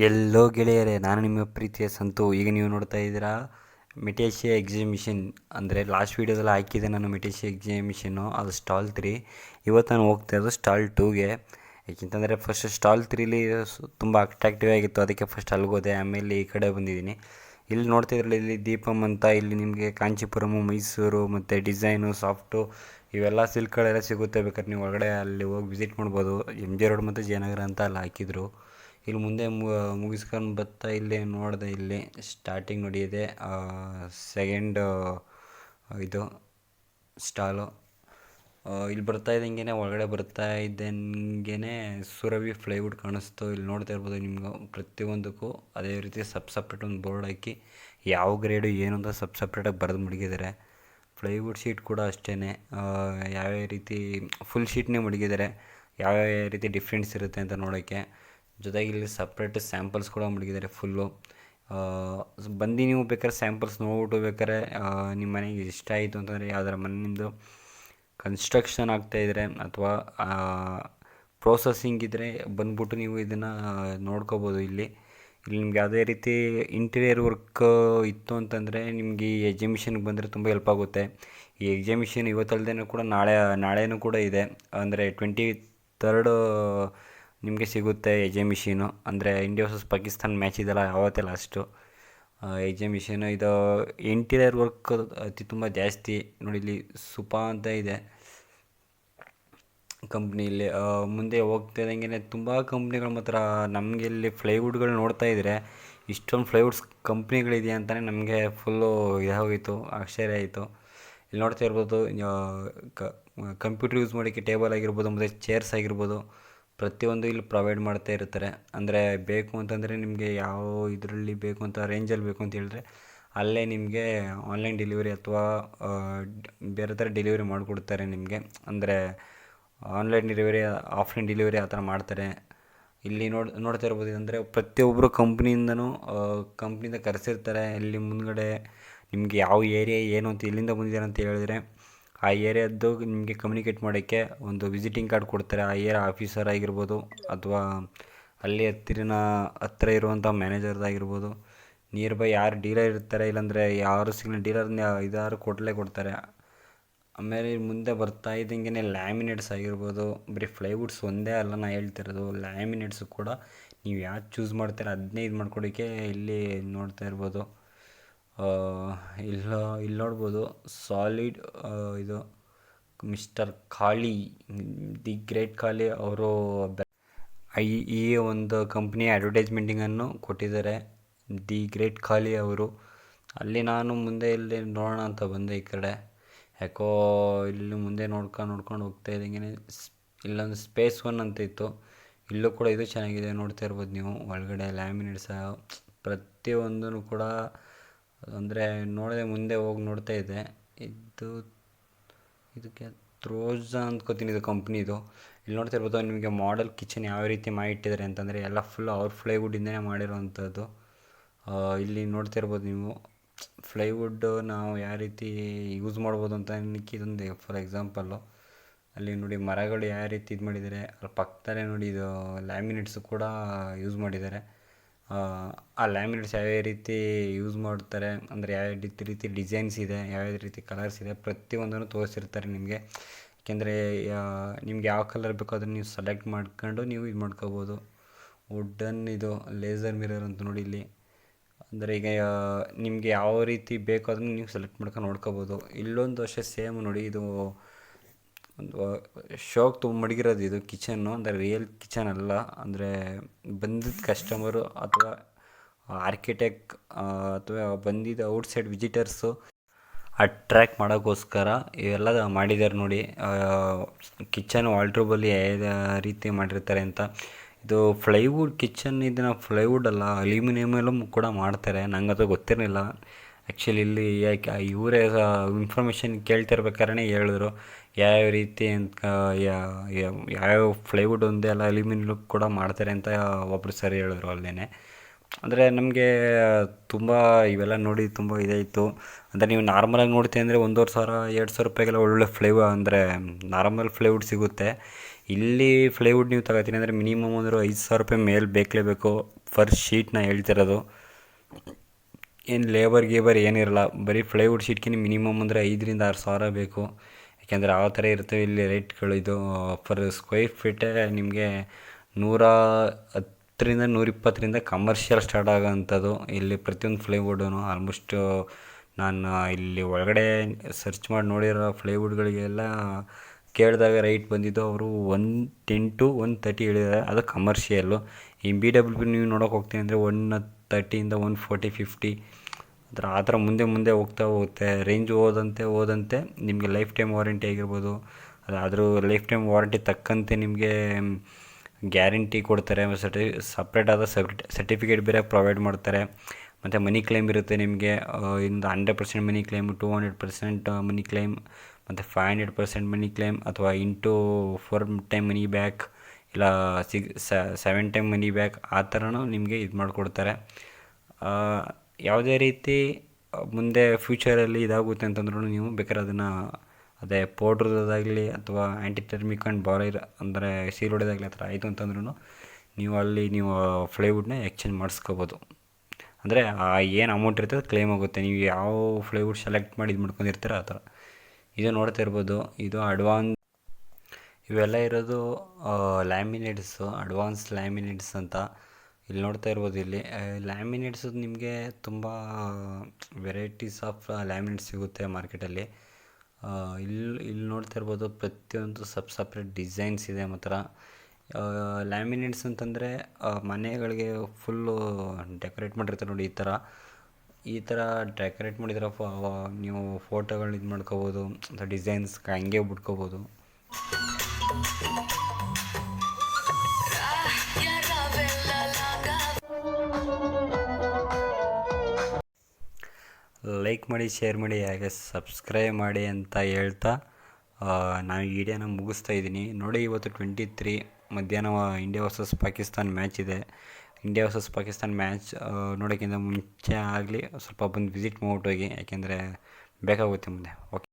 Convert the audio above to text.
ಎಲ್ಲೋ ಗೆಳೆಯರೇ, ನಾನು ನಿಮ್ಮ ಪ್ರೀತಿಯ ಸಂತು. ಈಗ ನೀವು ನೋಡ್ತಾ ಇದ್ದೀರಾ ಮೆಟೇಶಿಯಾ ಎಕ್ಸಿಬಿಷನ್. ಅಂದರೆ ಲಾಸ್ಟ್ ವೀಡಿಯೋದಲ್ಲಿ ಹಾಕಿದ್ದೆ ನಾನು ಮೆಟೇಶಿಯಾ ಎಕ್ಸಿಬಿಷನ್ನು, ಅದು ಸ್ಟಾಲ್ 3. ಇವತ್ತು ನಾನು ಹೋಗ್ತಾ ಇರೋದು ಸ್ಟಾಲ್ 2ಗೆ. ಯಾಕೆಂತಂದರೆ ಫಸ್ಟ್ ಸ್ಟಾಲ್ 3ಲಿ ತುಂಬ ಅಟ್ರಾಕ್ಟಿವ್ ಆಗಿತ್ತು, ಅದಕ್ಕೆ ಫಸ್ಟ್ ಅಲ್ಲಿಗೋದೆ. ಆಮೇಲೆ ಈ ಕಡೆ ಬಂದಿದ್ದೀನಿ. ಇಲ್ಲಿ ನೋಡ್ತಾ ಇದ್ರಲ್ಲಿ ಇಲ್ಲಿ ದೀಪಮ್ ಅಂತ, ಇಲ್ಲಿ ನಿಮಗೆ ಕಾಂಚೀಪುರಮು, ಮೈಸೂರು ಮತ್ತು ಡಿಸೈನು, ಸಾಫ್ಟು ಇವೆಲ್ಲ ಸಿಲ್ಕ್ಗಳೆಲ್ಲ ಸಿಗುತ್ತೆ. ಬೇಕಾದ್ರೆ ನೀವು ಒಳಗಡೆ ಅಲ್ಲಿ ಹೋಗಿ ವಿಸಿಟ್ ಮಾಡ್ಬೋದು. ಎಮ್ ಜಿ ರೋಡ್ ಮತ್ತು ಜಯನಗರ ಅಂತ ಅಲ್ಲಿ ಹಾಕಿದ್ರು. ಇಲ್ಲಿ ಮುಂದೆ ಮುಗಿಸ್ಕೊಂಡು ಬರ್ತಾ ಇಲ್ಲಿ ನೋಡಿದೆ, ಇಲ್ಲಿ ಸ್ಟಾರ್ಟಿಂಗ್ ನೋಡಿ ಇದೆ ಸೆಕೆಂಡ್ ಇದು ಸ್ಟಾಲು. ಇಲ್ಲಿ ಬರ್ತಾ ಇದ್ದಂಗೆ ಒಳಗಡೆ ಬರ್ತಾ ಇದ್ದಂಗೆ ಸುರಭಿ ಫ್ಲೈವುಡ್ ಕಾಣಿಸ್ತು. ಇಲ್ಲಿ ನೋಡ್ತಾ ಇರ್ಬೋದು ನಿಮ್ಗೆ ಪ್ರತಿಯೊಂದಕ್ಕೂ ಅದೇ ರೀತಿ ಸಪ್ರೇಟ್ ಒಂದು ಬೋರ್ಡ್ ಹಾಕಿ ಯಾವ ಗ್ರೇಡು ಏನು ಅಂತ ಸಪ್ರೇಟಾಗಿ ಬರೆದು ಮಡಗಿದ್ದಾರೆ. ಫ್ಲೈವುಡ್ ಶೀಟ್ ಕೂಡ ಅಷ್ಟೇ, ಯಾವ್ಯಾವ ರೀತಿ ಫುಲ್ ಶೀಟ್ನೇ ಮಡಗಿದ್ದಾರೆ, ಯಾವ್ಯಾವ ರೀತಿ ಡಿಫ್ರೆನ್ಸ್ ಇರುತ್ತೆ ಅಂತ ನೋಡೋಕ್ಕೆ. ಜೊತೆಗೆ ಇಲ್ಲಿ ಸಪ್ರೇಟ್ ಸ್ಯಾಂಪಲ್ಸ್ ಕೂಡ ಮಡಗಿದ್ದಾರೆ ಫುಲ್ಲು. ಬಂದು ನೀವು ಬೇಕಾದ್ರೆ ಸ್ಯಾಂಪಲ್ಸ್ ನೋಡ್ಬಿಟ್ಟು ಬೇಕಾದ್ರೆ ನಿಮ್ಮ ಮನೆಗೆ ಇಷ್ಟ ಆಯಿತು ಅಂತಂದರೆ, ಯಾವ್ದಾರ ಮನೆಯಿಂದ ಕನ್ಸ್ಟ್ರಕ್ಷನ್ ಆಗ್ತಾಯಿದ್ರೆ ಅಥವಾ ಪ್ರೋಸೆಸ್ಸಿಂಗ್ ಇದ್ದರೆ ಬಂದ್ಬಿಟ್ಟು ನೀವು ಇದನ್ನು ನೋಡ್ಕೋಬೋದು. ಇಲ್ಲಿ ನಿಮ್ಗೆ ಯಾವುದೇ ರೀತಿ ಇಂಟೀರಿಯರ್ ವರ್ಕ್ ಇತ್ತು ಅಂತಂದರೆ ನಿಮಗೆ ಈ ಎಕ್ಸಿಬಿಷನ್ಗೆ ಬಂದರೆ ತುಂಬ ಹೆಲ್ಪ್ ಆಗುತ್ತೆ. ಈ ಎಕ್ಸಿಬಿಷನ್ ಇವತ್ತಲ್ದೇ ಕೂಡ ನಾಳೆನೂ ಕೂಡ ಇದೆ. ಅಂದರೆ 23rd ನಿಮಗೆ ಸಿಗುತ್ತೆ ಎಕ್ಸಿಬಿಷನು. ಅಂದರೆ ಇಂಡಿಯಾ ವರ್ಸಸ್ ಪಾಕಿಸ್ತಾನ್ ಮ್ಯಾಚ್ ಇದೆಲ್ಲ, ಯಾವತ್ತೇ ಲಾಸ್ಟು ಎಕ್ಸಿಬಿಷನು. ಇದು ಇಂಟೀರಿಯರ್ ವರ್ಕ್ ತುಂಬ ಜಾಸ್ತಿ ನೋಡಿ. ಇಲ್ಲಿ ಸುಪಾ ಅಂತ ಇದೆ ಕಂಪ್ನಿಯಲ್ಲಿ. ಮುಂದೆ ಹೋಗ್ತಾ ಇದ್ದಂಗೆ ತುಂಬ ಕಂಪ್ನಿಗಳು ಮಾತ್ರ ನಮಗೆ ಇಲ್ಲಿ ಫ್ಲೈವುಡ್ಗಳು ನೋಡ್ತಾ ಇದ್ದರೆ, ಇಷ್ಟೊಂದು ಫ್ಲೈವುಡ್ಸ್ ಕಂಪ್ನಿಗಳಿದೆಯಾ ಅಂತಲೇ ನಮಗೆ ಫುಲ್ಲು ಇದಾಗೋಯಿತು, ಆಶ್ಚರ್ಯ ಆಯಿತು. ಇಲ್ಲಿ ನೋಡ್ತಾ ಇರ್ಬೋದು ಕಂಪ್ಯೂಟರ್ ಯೂಸ್ ಮಾಡೋಕ್ಕೆ ಟೇಬಲ್ ಆಗಿರ್ಬೋದು ಮತ್ತು ಚೇರ್ಸ್ ಆಗಿರ್ಬೋದು, ಪ್ರತಿಯೊಂದು ಇಲ್ಲಿ ಪ್ರೊವೈಡ್ ಮಾಡ್ತಾ ಇರ್ತಾರೆ. ಅಂದರೆ ಬೇಕು ಅಂತಂದರೆ ನಿಮಗೆ ಯಾವ ಇದರಲ್ಲಿ ಬೇಕು ಅಂತ, ರೇಂಜಲ್ಲಿ ಬೇಕು ಅಂತ ಹೇಳಿದ್ರೆ ಅಲ್ಲೇ ನಿಮಗೆ ಆನ್ಲೈನ್ ಡೆಲಿವರಿ ಅಥವಾ ಬೇರೆ ಥರ ಡೆಲಿವರಿ ಮಾಡಿಕೊಡ್ತಾರೆ ನಿಮಗೆ. ಅಂದರೆ ಆನ್ಲೈನ್ ಡೆಲಿವರಿ, ಆಫ್ಲೈನ್ ಡೆಲಿವರಿ ಆ ಥರ ಮಾಡ್ತಾರೆ. ಇಲ್ಲಿ ನೋಡ್ತಾ ಇರ್ಬೋದು. ಅಂದರೆ ಪ್ರತಿಯೊಬ್ಬರು ಕಂಪ್ನಿಯಿಂದ ಕರೆಸಿರ್ತಾರೆ. ಇಲ್ಲಿ ಮುಂದ್ಗಡೆ ನಿಮಗೆ ಯಾವ ಏರಿಯಾ ಏನು ಅಂತ, ಎಲ್ಲಿಂದ ಬಂದಿದ್ದಾರೆ ಅಂತ ಹೇಳಿದ್ರೆ ಆ ಏರಿಯಾದ್ದು ನಿಮಗೆ ಕಮ್ಯುನಿಕೇಟ್ ಮಾಡೋಕ್ಕೆ ಒಂದು ವಿಸಿಟಿಂಗ್ ಕಾರ್ಡ್ ಕೊಡ್ತಾರೆ. ಆ ಏರಿಯಾ ಆಫೀಸರ್ ಆಗಿರ್ಬೋದು ಅಥವಾ ಅಲ್ಲಿ ಹತ್ತಿರ ಇರುವಂಥ ಮ್ಯಾನೇಜರ್ದಾಗಿರ್ಬೋದು, ನಿಯರ್ ಬೈ ಯಾರು ಡೀಲರ್ ಇರ್ತಾರೆ, ಇಲ್ಲಾಂದರೆ ಯಾರು ಸಿಗಲಿ ಡೀಲರ್ನ ಇದಾರು ಕೊಡ್ತಾರೆ. ಆಮೇಲೆ ಮುಂದೆ ಬರ್ತಾ ಇದ್ದಂಗೆ ಲ್ಯಾಮಿನೇಟ್ಸ್ ಆಗಿರ್ಬೋದು, ಬರೀ ಫ್ಲೈವುಡ್ಸ್ ಒಂದೇ ಅಲ್ಲ ನಾನು ಹೇಳ್ತಿರೋದು, ಲ್ಯಾಮಿನೇಟ್ಸು ಕೂಡ ನೀವು ಯಾವ್ದು ಚೂಸ್ ಮಾಡ್ತೀರ ಅದನ್ನೇ ಇದು ಮಾಡ್ಕೊಡೋಕ್ಕೆ ಇಲ್ಲಿ ನೋಡ್ತಾ ಇರ್ಬೋದು. ಇಲ್ಲಿ ನೋಡ್ಬೋದು ಸಾಲಿಡ್ ಇದು ಮಿಸ್ಟರ್ ಖಾಲಿ, ದಿ ಗ್ರೇಟ್ ಖಾಲಿ ಅವರು ಈ ಒಂದು ಕಂಪ್ನಿಯ ಅಡ್ವರ್ಟೈಸ್ಮೆಂಟಿಂಗನ್ನು ಕೊಟ್ಟಿದ್ದಾರೆ, ದಿ ಗ್ರೇಟ್ ಖಾಲಿ ಅವರು. ಅಲ್ಲಿ ನಾನು ಮುಂದೆ ಇಲ್ಲಿ ನೋಡೋಣ ಅಂತ ಬಂದೆ ಈ ಕಡೆ. ಯಾಕೋ ಇಲ್ಲಿ ಮುಂದೆ ನೋಡ್ಕೊಂಡು ಹೋಗ್ತಾ ಇದ್ದಂಗೆ ಇಲ್ಲೊಂದು ಸ್ಪೇಸ್ 1 ಅಂತ ಇತ್ತು. ಇಲ್ಲೂ ಕೂಡ ಇದು ಚೆನ್ನಾಗಿದೆ, ನೋಡ್ತಾ ಇರ್ಬೋದು ನೀವು. ಒಳಗಡೆ ಲ್ಯಾಮಿನೇಟ್ಸ ಪ್ರತಿಯೊಂದೂ ಕೂಡ, ಅಂದರೆ ನೋಡಿದೆ ಮುಂದೆ ಹೋಗಿ ನೋಡ್ತಾ ಇದ್ದೆ. ಇದಕ್ಕೆ ತ್ರೋಜಾ ಅಂದ್ಕೋತೀನಿ ಇದು ಕಂಪ್ನಿದು. ಇಲ್ಲಿ ನೋಡ್ತಾ ಇರ್ಬೋದು ನಿಮಗೆ ಮಾಡೆಲ್ ಕಿಚನ್ ಯಾವ ರೀತಿ ಮಾಡಿಟ್ಟಿದ್ದಾರೆ ಅಂತಂದರೆ ಎಲ್ಲ ಫುಲ್ ಅವ್ರ ಫ್ಲೈವುಡ್ಡಿಂದನೇ ಮಾಡಿರೋವಂಥದ್ದು. ಇಲ್ಲಿ ನೋಡ್ತಾ ಇರ್ಬೋದು ನೀವು ಫ್ಲೈವುಡ್ ನಾವು ಯಾವ ರೀತಿ ಯೂಸ್ ಮಾಡ್ಬೋದು ಅಂತ ಇದೊಂದು ಫಾರ್ ಎಕ್ಸಾಂಪಲ್ಲು. ಅಲ್ಲಿ ನೋಡಿ ಮರಗಳು ಯಾವ ರೀತಿ ಇದು ಮಾಡಿದ್ದಾರೆ, ಅಲ್ಲಿ ಪಕ್ಕದಲ್ಲೇ ನೋಡಿ ಇದು ಲ್ಯಾಮಿನೇಟ್ಸು ಕೂಡ ಯೂಸ್ ಮಾಡಿದ್ದಾರೆ. ಆ ಲ್ಯಾಮಿನೇಟ್ಸ್ ಯಾವ್ಯಾವ ರೀತಿ ಯೂಸ್ ಮಾಡ್ತಾರೆ ಅಂದರೆ ಯಾವ್ಯಾವ ರೀತಿ ಡಿಸೈನ್ಸ್ ಇದೆ, ಯಾವ್ಯಾವ ರೀತಿ ಕಲರ್ಸ್ ಇದೆ, ಪ್ರತಿಯೊಂದನ್ನು ತೋರಿಸಿರ್ತಾರೆ ನಿಮಗೆ. ಏಕೆಂದರೆ ನಿಮ್ಗೆ ಯಾವ ಕಲರ್ ಬೇಕೋ ಅದನ್ನು ನೀವು ಸೆಲೆಕ್ಟ್ ಮಾಡ್ಕೊಂಡು ನೀವು ಇದು ಮಾಡ್ಕೋಬೋದು. ವುಡನ್ ಇದು ಲೇಸರ್ ಮಿರರ್ ಅಂತ ನೋಡಿ ಇಲ್ಲಿ. ಅಂದರೆ ಈಗ ನಿಮಗೆ ಯಾವ ರೀತಿ ಬೇಕೋ ಅದನ್ನು ನೀವು ಸೆಲೆಕ್ಟ್ ಮಾಡ್ಕೊಂಡು ನೋಡ್ಕೋಬೋದು. ಇಲ್ಲೊಂದು ಅಷ್ಟೇ ಸೇಮ್ ನೋಡಿ, ಇದು ಒಂದು ಶೋಕ್ ಮಡಗಿರೋದು ಇದು ಕಿಚನ್ನು. ಅಂದರೆ ರಿಯಲ್ ಕಿಚನ್ ಅಲ್ಲ, ಅಂದರೆ ಬಂದಿದ್ದ ಕಸ್ಟಮರು ಅಥವಾ ಆರ್ಕಿಟೆಕ್ಟ್ ಅಥವಾ ಬಂದಿದ್ದ ಔಟ್ಸೈಡ್ ವಿಸಿಟರ್ಸು ಅಟ್ರ್ಯಾಕ್ಟ್ ಮಾಡೋಕ್ಕೋಸ್ಕರ ಇವೆಲ್ಲ ಮಾಡಿದ್ದಾರೆ ನೋಡಿ. ಕಿಚನ್ ವಾಲ್ಡ್ರೋಬಲ್ಲಿ ಯಾವ ರೀತಿ ಮಾಡಿರ್ತಾರೆ ಅಂತ. ಇದು ಫ್ಲೈವುಡ್ ಕಿಚನ್, ಇದನ್ನು ಫ್ಲೈವುಡ್ ಅಲ್ಲ ಅಲ್ಯೂಮಿನಿಯಮಲ್ಲೂ ಕೂಡ ಮಾಡ್ತಾರೆ. ನಂಗದು ಗೊತ್ತಿರಲಿಲ್ಲ ಆ್ಯಕ್ಚುಲಿ. ಇಲ್ಲಿ ಯಾಕೆ ಇವರೇ ಇನ್ಫಾರ್ಮೇಷನ್ ಕೇಳ್ತಿರ್ಬೇಕಾದ್ರೆ ಹೇಳಿದ್ರು ಯಾವ್ಯಾವ ರೀತಿ ಅಂತ, ಯಾವ್ಯಾವ ಫ್ಲೈವುಡ್ ಒಂದೇ ಅಲ್ಲ ಅಲ್ಯೂಮಿನಿಯಮ್ ಕೂಡ ಮಾಡ್ತಾರೆ ಅಂತ ಒಬ್ಬರು ಸರಿ ಹೇಳಿದ್ರು ಅಲ್ಲೇ. ಅಂದರೆ ನಮಗೆ ತುಂಬ ಇವೆಲ್ಲ ನೋಡಿ ತುಂಬ ಇದಾಯಿತು. ಅಂದರೆ ನೀವು ನಾರ್ಮಲಾಗಿ ನೋಡ್ತೀವಿ ಅಂದರೆ 1,500-2,000 ರೂಪಾಯಿಗೆಲ್ಲ ಒಳ್ಳೆ ಅಂದರೆ ನಾರ್ಮಲ್ ಫ್ಲೈವುಡ್ ಸಿಗುತ್ತೆ. ಇಲ್ಲಿ ಫ್ಲೈವುಡ್ ನೀವು ತಗೋತೀನಿ ಅಂದರೆ ಮಿನಿಮಮ್ ಅಂದರೂ 5,000 ರೂಪಾಯಿ ಮೇಲೆ ಬೇಕೇಬೇಕು ಫರ್ ಶೀಟ್ನ ಹೇಳ್ತಿರೋದು. ಏನು ಲೇಬರ್ ಗೀಬರ್ ಏನಿರಲ್ಲ, ಬರೀ ಫ್ಲೈವುಡ್ ಶೀಟ್ಗೆ ಮಿನಿಮಮ್ ಅಂದರೆ 5,000 to 6,000 ಬೇಕು. ಯಾಕೆಂದರೆ ಆ ಥರ ಇರ್ತವೆ ಇಲ್ಲಿ ರೇಟ್ಗಳು. ಇದು ಪರ್ ಸ್ಕ್ವೇರ್ ಫೀಟೇ ನಿಮಗೆ 110 120 ಕಮರ್ಷಿಯಲ್ ಸ್ಟಾರ್ಟ್ ಆಗೋವಂಥದ್ದು ಇಲ್ಲಿ ಪ್ರತಿಯೊಂದು ಫ್ಲೈವುಡ್ಡು. ಆಲ್ಮೋಸ್ಟು ನಾನು ಇಲ್ಲಿ ಒಳಗಡೆ ಸರ್ಚ್ ಮಾಡಿ ನೋಡಿರೋ ಫ್ಲೈವುಡ್ಗಳಿಗೆಲ್ಲ ಕೇಳಿದಾಗ ರೈಟ್ ಬಂದಿದ್ದು ಅವರು 110 to 130 ಹೇಳಿದ್ದಾರೆ, ಅದು ಕಮರ್ಷಿಯಲ್ಲು. ಈ BWP ನೀವು ನೋಡೋಕೆ ಹೋಗ್ತೀನಿ ಅಂದರೆ 130 140 50 ಆ ಥರ ಮುಂದೆ ಹೋಗ್ತಾ ಹೋಗುತ್ತೆ. ರೇಂಜ್ ಹೋದಂತೆ ನಿಮಗೆ ಲೈಫ್ ಟೈಮ್ ವಾರಂಟಿ ಆಗಿರ್ಬೋದು, ಅದಾದರೂ ಲೈಫ್ ಟೈಮ್ ವಾರಂಟಿ ತಕ್ಕಂತೆ ನಿಮಗೆ ಗ್ಯಾರಂಟಿ ಕೊಡ್ತಾರೆ. ಸಪ್ರೇಟ್ ಆದ ಸರ್ಟಿಫಿಕೇಟ್ ಬೇರೆ ಪ್ರೊವೈಡ್ ಮಾಡ್ತಾರೆ. ಮತ್ತು ಮನಿ ಕ್ಲೈಮ್ ಇರುತ್ತೆ ನಿಮಗೆ. 100% ಮನಿ ಕ್ಲೈಮ್, 200% ಮನಿ ಕ್ಲೈಮ್, ಮತ್ತು 500% ಮನಿ ಕ್ಲೈಮ್, ಅಥವಾ ಇಂಟು 4 ಟೈಮ್ ಮನಿ ಬ್ಯಾಕ್, ಇಲ್ಲ 7 ಟೈಮ್ ಮನಿ ಬ್ಯಾಕ್, ಆ ಥರನೂ ನಿಮಗೆ ಇದು ಮಾಡಿಕೊಡ್ತಾರೆ. ಯಾವುದೇ ರೀತಿ ಮುಂದೆ ಫ್ಯೂಚರಲ್ಲಿ ಇದಾಗುತ್ತೆ ಅಂತಂದ್ರೂ ನೀವು ಬೇಕಾದ್ರೆ ಅದನ್ನು ಅದೇ ಪೌಡ್ರದಾಗಲಿ ಅಥವಾ ಆ್ಯಂಟಿ ಟರ್ಮಿಕ್ ಆ್ಯಂಡ್ ಬಾಯ್ಲರ್ ಅಂದರೆ ಸೀಲ್ ಹೊಡೆದಾಗಲಿ ಆ ಥರ ಆಯಿತು ಅಂತಂದ್ರೂ ನೀವು ಫ್ಲೈವುಡ್ನ ಎಕ್ಸ್ಚೇಂಜ್ ಮಾಡಿಸ್ಕೋಬೋದು. ಅಂದರೆ ಏನು ಅಮೌಂಟ್ ಇರ್ತದೆ ಅದು ಕ್ಲೇಮ್ ಆಗುತ್ತೆ, ನೀವು ಯಾವ ಫ್ಲೈವುಡ್ ಸೆಲೆಕ್ಟ್ ಮಾಡಿ ಇದು ಮಾಡ್ಕೊಂಡಿರ್ತೀರ ಆ ಥರ. ಇದು ನೋಡ್ತಾ ಇರ್ಬೋದು, ಇದು ಇವೆಲ್ಲ ಇರೋದು ಲ್ಯಾಮಿನೇಟ್ಸು, ಅಡ್ವಾನ್ಸ್ ಲ್ಯಾಮಿನೇಟ್ಸ್ ಅಂತ. ಇಲ್ಲಿ ನೋಡ್ತಾ ಇರ್ಬೋದು, ಇಲ್ಲಿ ಲ್ಯಾಮಿನೇಟ್ಸ್ ನಿಮಗೆ ತುಂಬ ವೆರೈಟೀಸ್ ಆಫ್ ಲ್ಯಾಮಿನೇಟ್ಸ್ ಸಿಗುತ್ತೆ ಮಾರ್ಕೆಟಲ್ಲಿ. ಇಲ್ಲಿ ನೋಡ್ತಾ ಇರ್ಬೋದು, ಪ್ರತಿಯೊಂದು ಸಪ್ರೇಟ್ ಡಿಸೈನ್ಸ್ ಇದೆ ಮಾತ್ರ. ಲ್ಯಾಮಿನೇಟ್ಸ್ ಅಂತಂದರೆ ಮನೆಗಳಿಗೆ ಫುಲ್ಲು ಡೆಕೋರೇಟ್ ಮಾಡಿರ್ತಾರೆ ನೋಡಿ, ಈ ಥರ ಡೆಕೋರೇಟ್ ಮಾಡಿದ್ರೆ ನೀವು ಫೋಟೋಗಳನ್ನ ಇದು ಮಾಡ್ಕೋಬೋದು, ಅಥವಾ ಡಿಸೈನ್ಸ್ ಹಂಗೆ ಬಿಟ್ಕೋಬೋದು. ಲೈಕ್ ಮಾಡಿ, ಶೇರ್ ಮಾಡಿ, ಹಾಗೆ ಸಬ್ಸ್ಕ್ರೈಬ್ ಮಾಡಿ ಅಂತ ಹೇಳ್ತಾ ನಾನು ಈ ವಿಡಿಯೋನ ಮುಗಿಸ್ತಾ ಇದ್ದೀನಿ. ನೋಡಿ, ಇವತ್ತು 23 ಮಧ್ಯಾಹ್ನ ಇಂಡಿಯಾ ವರ್ಸಸ್ ಪಾಕಿಸ್ತಾನ್ ಮ್ಯಾಚ್ ಇದೆ. ಇಂಡಿಯಾ ವರ್ಸಸ್ ಪಾಕಿಸ್ತಾನ್ ಮ್ಯಾಚ್ ನೋಡೋಕ್ಕಿಂತ ಮುಂಚೆ ಆಗಲಿ ಸ್ವಲ್ಪ ಬಂದು ವಿಸಿಟ್ ಮಾಡ್ಬಿಟ್ಟು ಹೋಗಿ, ಯಾಕೆಂದರೆ ಬೇಕಾಗುತ್ತೆ ಮುಂದೆ. ಓಕೆ.